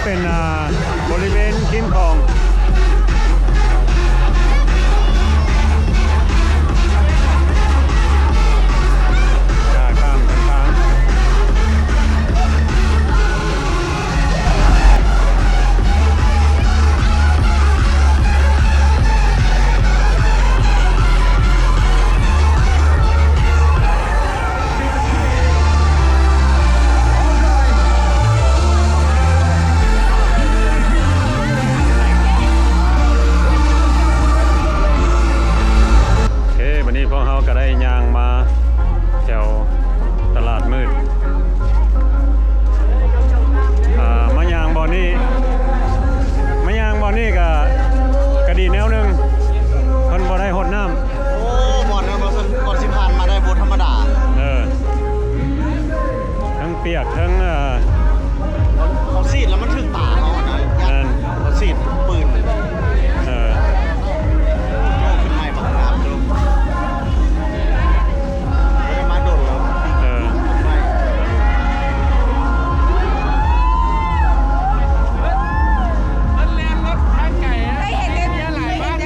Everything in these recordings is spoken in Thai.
เป็นบริเวณริมคลองข้ามกันทางพวกเขาก็ได้ยางมาแถวตลาดมืดมายางบอนี่ก็ดีแนวหนึ่งคนบ่ได้หดน้ำโอ้หมอนนะก่อนสิผ่านมาได้บทธรรมดาทั้งเปียกทั้งเขาซีดแล้วมันถึงตาเขานะเขาซีดปืนขึ้นใหม่บังคับลูกมาโดดแล้วมันเลี้ยงรถทางไก่ได้เห็นเลี้ยงหลายบ้าน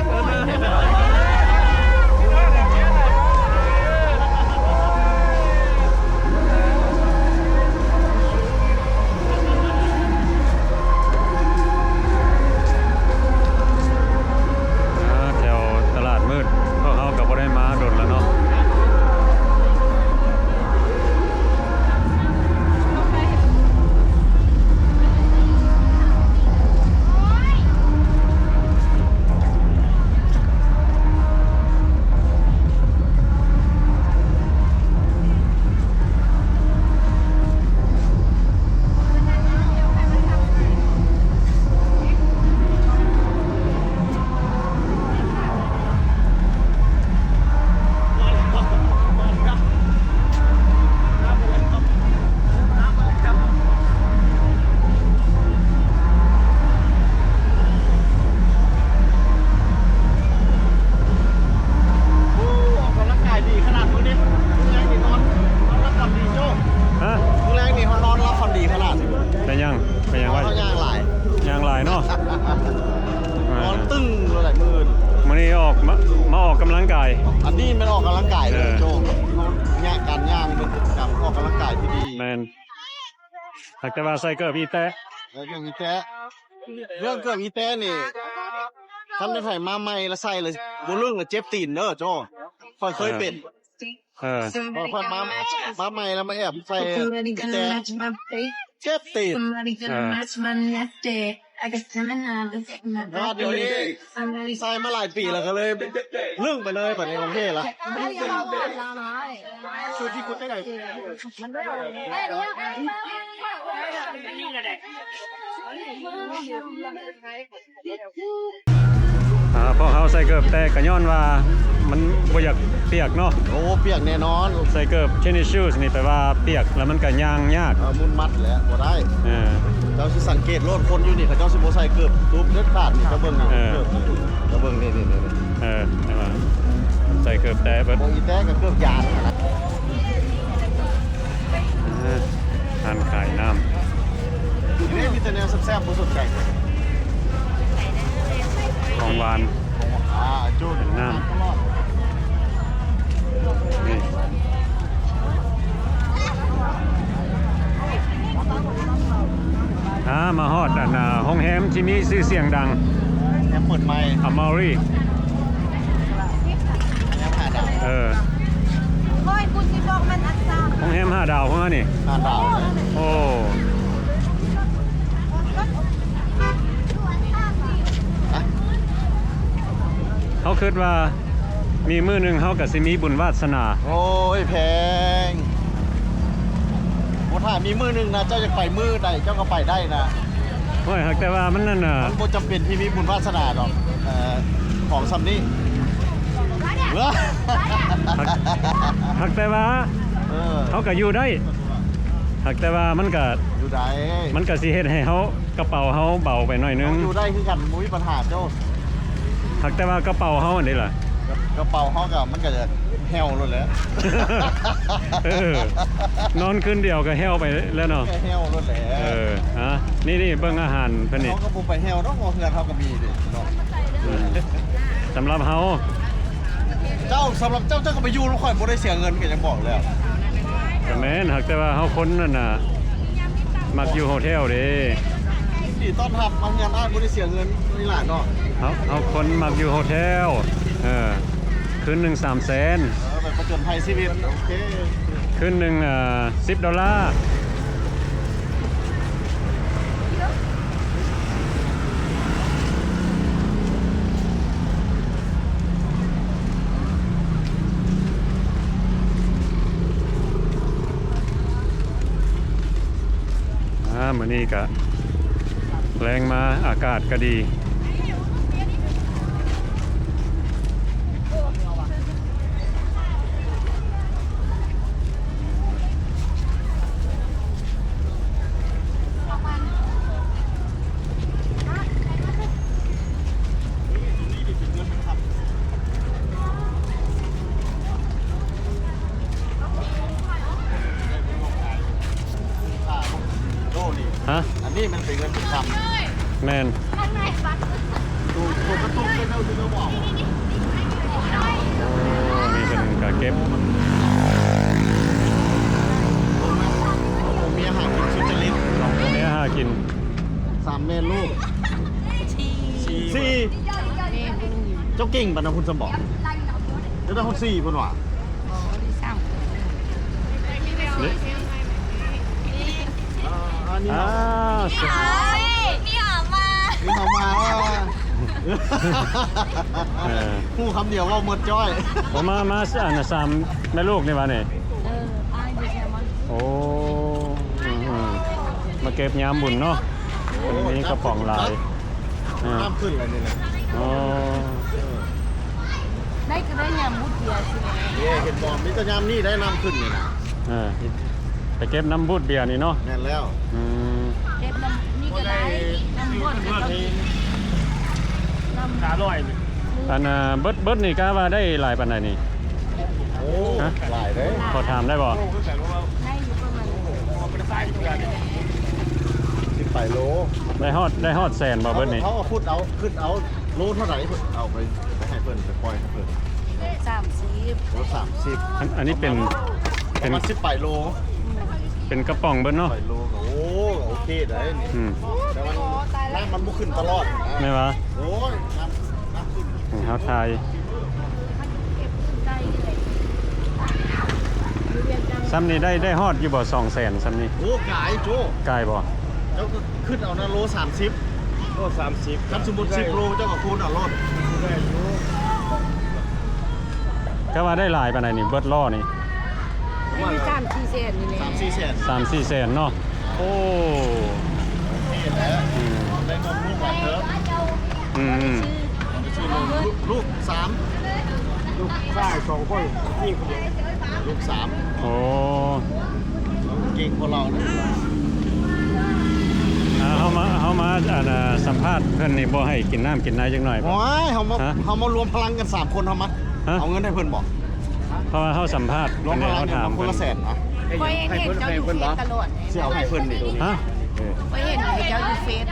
แถวตลาดมืดพวกเขาก็บ่ได้มาโดนแล้วเนาะเป็นยังว่าเขาย่างหลายเนาะนอนตึ้งเลยมือมันนี่ออกมาออกกำลังกายอันนี้มันออกกำลังกายเลยโจ้ย่างการย่างเป็นกิจกรรมออกกำลังกายที่ดีแมนแต่ว่าใส่เกิบอีแตะเรื่องอีแตะเรื่องเกิบอีแตะนี่ท่านได้ใส่มาใหม่แล้วใส่เลยบุเรื่องเลยเจ็บตีนเนอะโจ้เคยเป็นพอมาใหม่แล้วมาแอบใส่แต่เจ็บตีนเดี๋ยวนี้ใส่มาหลายปีแล้วก็เลยเรื่องไปเลยแบบในกรุงเทพละชุดที่คุณได้ไหนพอเขาใส่เกิบแต่กระย้อนว่ามันบ่อยากเปียกเนาะโอ้เปียกแน่นอนใส่เกิบเชนิชูสนี่แปลว่าเปียกแล้วมันก็ย่างยากมุนมัดแหละบ่ได้เจ้าสิสังเกตรถคนอยู่นี่เขาเจ้าสิบ่ใส่เกิบทุบเด็ดขาดนี่เจ้าเบิ่งนี่เจ้าเบิ่งนี่ใส่เกิบแต่เบิดอีแต้กับเกิบยางนะทานขายน้ำนี่มีแต่แนวแซ่บๆบ่สนใจของหวานจูดน้ำนี่มาฮอดห้องแฮมที่มีชื่อเสียงดังแฮมเปิดไมค์อมอรี่แฮม5 ดาวห้องแฮม5 ดาวเพราะว่านี่5 ดาวโอ้เขาคิดว่ามีมือหนึ่งเขากับซิมีบุญวาสนาโอ้ยแพงถ้ามีมือหนึ่งนะเจ้าจะไปมือใดเจ้าก็ไปได้นะโอ้ยแต่ว่ามันนั่นน่ะมันบ่จำเป็นที่มีบุญวาสนาหรอกของซัมนี่แต่ว่าเขาก็อยู่ได้แต่ว่ามันก็อยู่ได้มันก็สิเฮ็ดให้เขากระเป๋าเขาเบาไปหน่อยนึงอยู่ได้คือกันมุ้ยปัญหาเจ้าแต่ว่ากระเป๋าเขาอันนี้ล่ะกระเป๋าเขากับมันก็จะ แฮวเลยแหละ นอนคืนเดียวก็แห้วไปแล้วเนาะ แค่แฮวเลยแหละ ฮะนี่เบิ่งอาหารเพิ่นนี่ เขาก็บ่ไปแฮวเนาะเฮือนเขาก็มีดิเนาะ สำหรับเฮา เจ้าสำหรับเจ้าก็ไปอยู่แล้วค่อยบ่ได้เสียเงินก็ยังบอกแล้ว ก็แม่นหากแต่ว่าเฮาคนนั่นน่ะมักอยู่โฮเทลเด้ นี่ต้อนรับมาเฮือนอ้ายบ่ได้เสียเงินนี่ล่ะเนาะ เฮาคนมักอยู่โฮเทลคืนหนึง300,000 ไปประจนภัยชีวิตโอเค คืนหนึง$10มื้อนี้ก็แรงมาอากาศก็ดีฮะ อันนี้มันเป็นเงินเป็นคำ แม่น ตัวกระตุ้นเป็นเท่าที่เราบอก นี่เป็นกะเก็บ ผมมีอาหารกินสุจริต เนี้ยหากิน 3เมนูสี่เจ้าเก่งปะนะคุณสมบอกเจ้าต้อง4พุ่นว่ะ นี่ อันนี้ อ้าว นี่เขามาพูดคำเดียวว่าหมดจ้อย ผมมาอันน่ะ3แม่ลูกนี่วะนี่โอ้มาเก็บยามบุญเนาะวันนี้กระป๋องลาย น้ำขึ้นอะไรนี่นะ อ๋อ ได้ก็ได้ยำมุดเดียวสิ เห็นบอมมิตรยามนี่ได้น้ำขึ้นนี่นะ ไปเก็บน้ำบูดเบียร์นี่เนาะ แน่นแล้ว เก็บน้ำนี่ก็ได้น้ำมุดก็ได้น้ำ ขาลอย อันเบิดนี่ก็ว่าได้หลายปานใดนี่ โอ้หลายเลย พอถามได้บ่ ได้อยู่ประมาณ 10ไปโล ได้ฮอดแสนบ่เบิดนี่ เขาพูดเอาขึ้นเอาโลเท่าไหร่เอาไปให้เพิ่นไปปล่อยให้เพิ่น 30 โล30 อันนี้เป็น ประมาณ10ไปโล เป็นกระป๋องเบิดเนาะ ไปโลโอ้โอเคได้นี่ อืม แต่มันน้ำมันบ่ขึ้นตลอดนะ ไม่ว่า โอ้ยน้ำขึ้น เฮาทาย ได้เลยเรียนจัง ซ้ำนี่ได้ฮอดอยู่บ่200,000ซ้ำนี่ โอ้กายโจ กายบ่ เจ้าก็ขึ้นเอานะโล30 โล30 ครับสมมุติ10โลเจ้าก็คูณเอาโลด ก็ว่าได้หลายปานใดนี่เบิดล้อนี่ ไม่มี3-4เซนนี่แหละ 3-4แสน 3-4 แสนเนาะโอ้ นี่แหละได้เงินลูกหลานเถอะ อืม เอาไปซื้อลูก3 ลูกชาย2คนนี่คนเดียว ลูก3 โอ้ เก่งกว่าเรานะ เฮามาอันสัมภาษณ์เพิ่นนี่บ่ให้กินน้ำกินน้ำจังหน่อยบ่ โอ้ยเขามารวมพลังกัน3คนเฮามา ฮะ เอาเงินให้เพิ่นบอก เพราะว่าเฮาสัมภาษณ์ รวมพ เพิ่น ลัง เฮา กัน ถาม มาคน เพิ่น ละแสนนะ คอยเห็นเจ้าอยู่เฟซตลอด สิเอาให้เพิ่นนี่ ฮะ คอยเห็นเจ้าอยู่เฟซ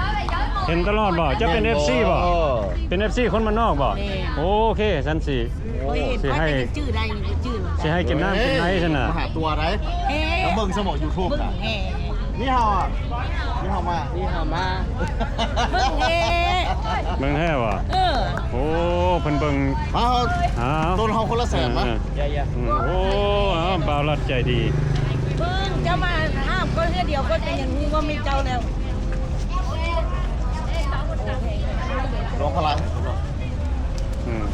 เห็นตลอดบ่จะเป็น FC บ่ เออ เป็น FC คนมานนอกบ่ แม่ โอเคฉันสิ คอยเห็น สิ คอย ให้ จะชื่อได้นี่ชื่อ สิให้กินน้ำกินไหนซั่นน่ะ มาหาตัวได้ เฮ้ แล้วเบิ่งสมอง YouTube บึ้ง น่ะ แห่ นี่เฮาอ่ะนี่เฮามา นี่หามา บึ้งแห่ เบิ่งแท้บ่ โอ้เพิ่นเบิ่ง มาเฮา อ้าว ต้นเฮาคนละแสนมั้ย อย่า โอ้อ้าวบ่าวรัดใจดี บึ้งเจ้ามาห้ามก็เพื่อเดียวก็เป็นอย่างนี้ว่าไม่เจ้าแล้ว รวมพลัง อืม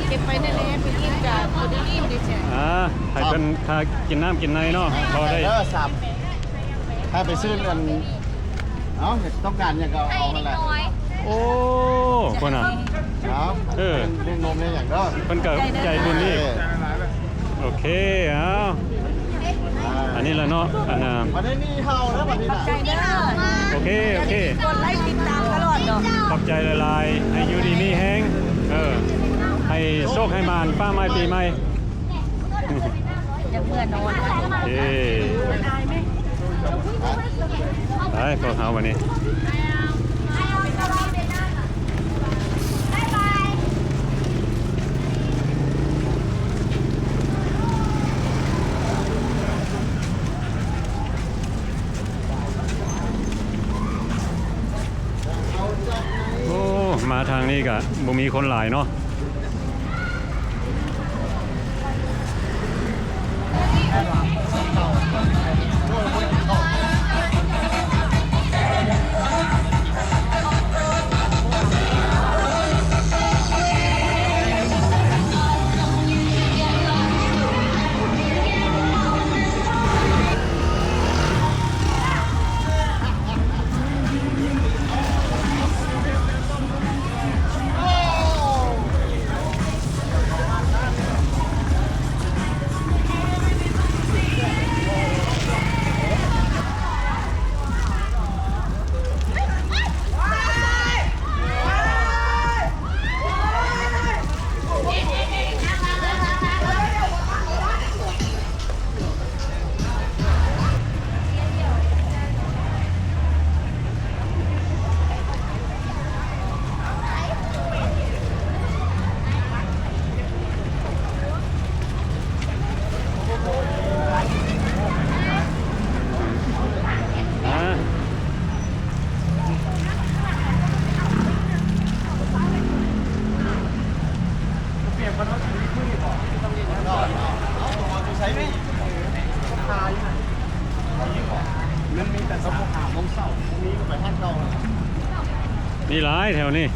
เก็บไปนั่นแหละไปกินกับคนที่อิ่มดิฉัน ให้เพิ่นพากินน้ำกินไหนเนาะพอได้ ให้ไปซื้อกันเอ้าต้องการอย่างก็เอามาแหละ โอ้คนน่ะ ครับ เออ เรื่องนมเนี่ยอย่างก็ เพิ่นก็ใจบุญนี่โอเคเอาอันนี้ละเนาะอันน่ะ วันนี้นี่เฮาแล้ววันนี้น่ะ ใจเด้อ โอเคโอเค กดไลค์ติดตามตลอดเนาะ ขอบใจหลายๆให้อยู่ดีมีแฮง ให้โชคให้มานป้าไม้ปีใหม่ จะเมื่อนอน เย้ไปพวกเขาวันนี้โอ้มาทางนี้กะบ่มีคนหลายเนาะมีหลายแถวนี้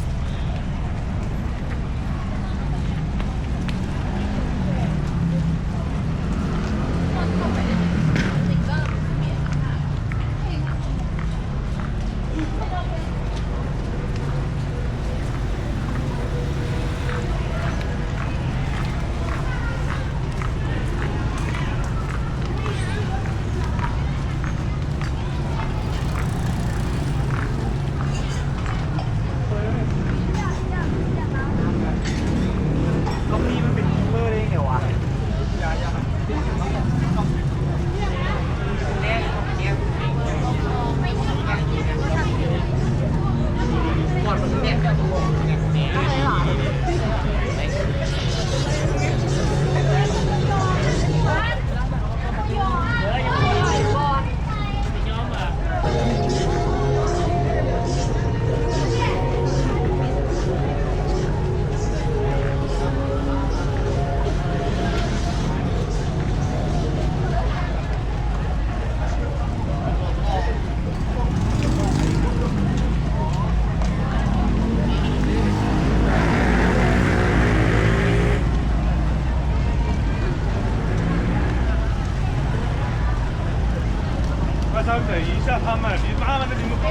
等一下，他们离他们的你们高。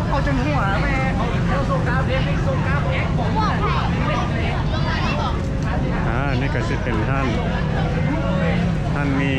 เขาจะหัวแม่เขาโซกาเด็กโซกาแอ๊กของนี่ก็จะเป็นท่านมี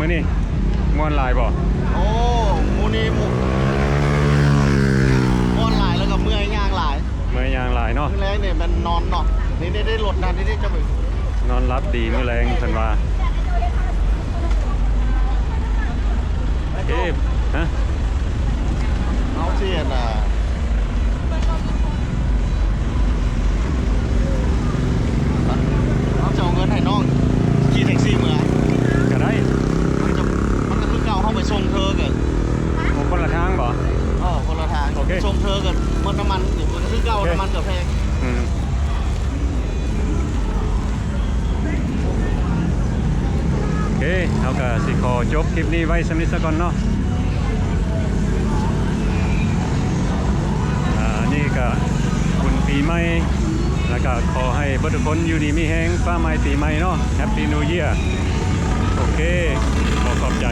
อนี่ม่วนหลายบ่ โอ้มูนี่ม่วนหลายแล้วก็เมื่อยย่างหลาย มื้อยางหลายเนาะ มื้อแรกเนี่ยมันนอนเนาะนี่ได้รถนะนี่ได้จะไป นอนรับดีมื้อแรงเพิ่นว่าเอ๊ะฮะ เอาเสียน่ะเอาจะเอาเงินให้น้องขี่แท็กซี่เมื่อ ก็ได้ มันก็คือเก่าห้องไปส่งเธอเกิด โอ้คนละทางบ่ อ๋อคนละทาง โอเค ส่งเธอเกิดมันน้ำมันอยู่มันก็คือเก่าน้ำมันกับแพง อืมโอเคเอาก็สิขอจบคลิปนี้ไว้สำนิทซะก่อนเนาะนี่ก็คุณปีใหม่แล้วก็ขอให้เบิดทุกคนอยู่ดีมีแฮงฟ้าใหม่ปีใหม่เนาะแฮปปี้นิวเยียร์โอเคขอบใจ